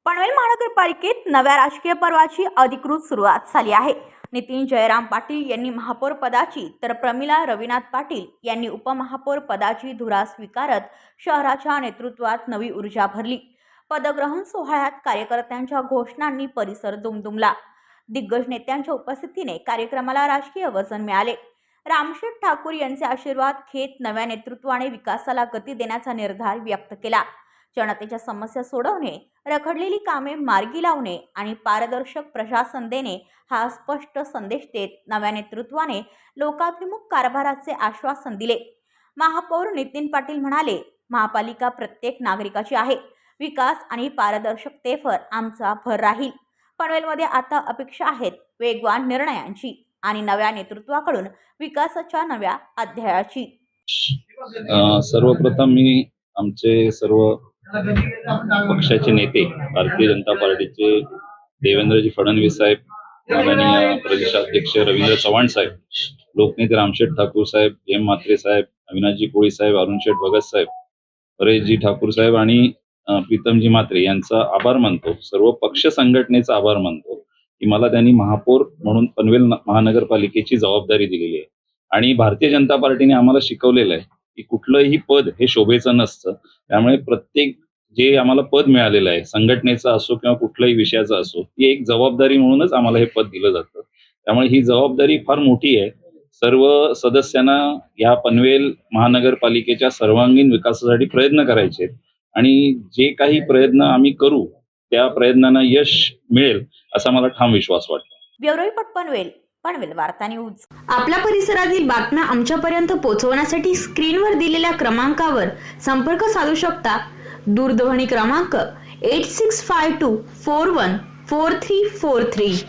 पनवेल महानगरपालिकेत नव्या राजकीय पर्वाची अधिकृत सुरुवात झाली आहे। नितीन जयराम पाटील यांनी महापौर पदाची तर प्रमिला रविनाथ पाटील यांनी उपमहापौर पदाची धुरा स्वीकारत शहराच्या नेतृत्वात नवी ऊर्जा भरली। पदग्रहण सोहळ्यात कार्यकर्त्यांच्या घोषणांनी परिसर दुमदुमला। दिग्गज नेत्यांच्या उपस्थितीने कार्यक्रमाला राजकीय वजन मिळाले। रामशेठ ठाकूर यांचे आशीर्वाद घेत नव्या नेतृत्वाने विकासाला गती देण्याचा निर्धार व्यक्त केला। जनतेच्या समस्या सोडवणे, रखडलेली कामे मार्गी लावणे आणि पारदर्शक प्रशासन देणे हा स्पष्ट संदेश देत नव्या नेतृत्वाने लोकाभिमुख कारभाराचे आश्वासन दिले। महापौर नितीन पाटील म्हणाले, महापालिका प्रत्येक नागरिकाची आहे। विकास आणि पारदर्शकतेवर आमचा भर राहील। पनवेलमध्ये आता अपेक्षा आहेत वेगवान निर्णयांची आणि नव्या नेतृत्वाकडून विकासाच्या नव्या अध्यायाची। सर्वप्रथम मी आमचे सर्व पक्षाचे नेते, भारतीय जनता पार्टीचे देवेंद्रजी फडणवीस साहेब, माननीय प्रदेशाध्यक्ष रवींद्र चव्हाण साहेब, लोकनेते रामशेठ ठाकूर साहेब, एम म्हात्रे साहेब, अविनाशजी कोळी साहेब, अरुणशेठ भगत साहेब, परेशजी ठाकूर साहेब आणि प्रीतमजी म्हात्रे यांचा आभार मानतो। सर्व पक्ष संघटनेचा आभार मानतो की मला त्यांनी महापौर म्हणून पनवेल महानगरपालिकेची जबाबदारी दिलेली आहे। आणि भारतीय जनता पार्टीने आम्हाला शिकवलेलं आहे की कुठलंही पद हे शोभेचं नसतं। त्यामुळे प्रत्येक जे आम्हाला पद मिळालेलं आहे, संघटनेचं असो किंवा कुठल्याही विषयाचं असो, ती एक जबाबदारी म्हणूनच आम्हाला हे पद दिलं जातं। त्यामुळे ही जबाबदारी फार मोठी आहे। सर्व सदस्यांना या पनवेल महानगरपालिकेच्या सर्वांगीण विकासासाठी प्रयत्न करायचे आहेत आणि जे काही प्रयत्न आम्ही करू त्या प्रयत्नांना यश मिळेल असा मला ठाम विश्वास वाटतो। ब्युरो रिपोर्ट पनवेल वार्ता न्यूज। आपल्या परिसरातील बातम्या आमच्यापर्यंत पोहोचवण्यासाठी स्क्रीनवर दिलेल्या क्रमांकावर संपर्क साधू शकता। दूरध्वनी क्रमांक 8652414343।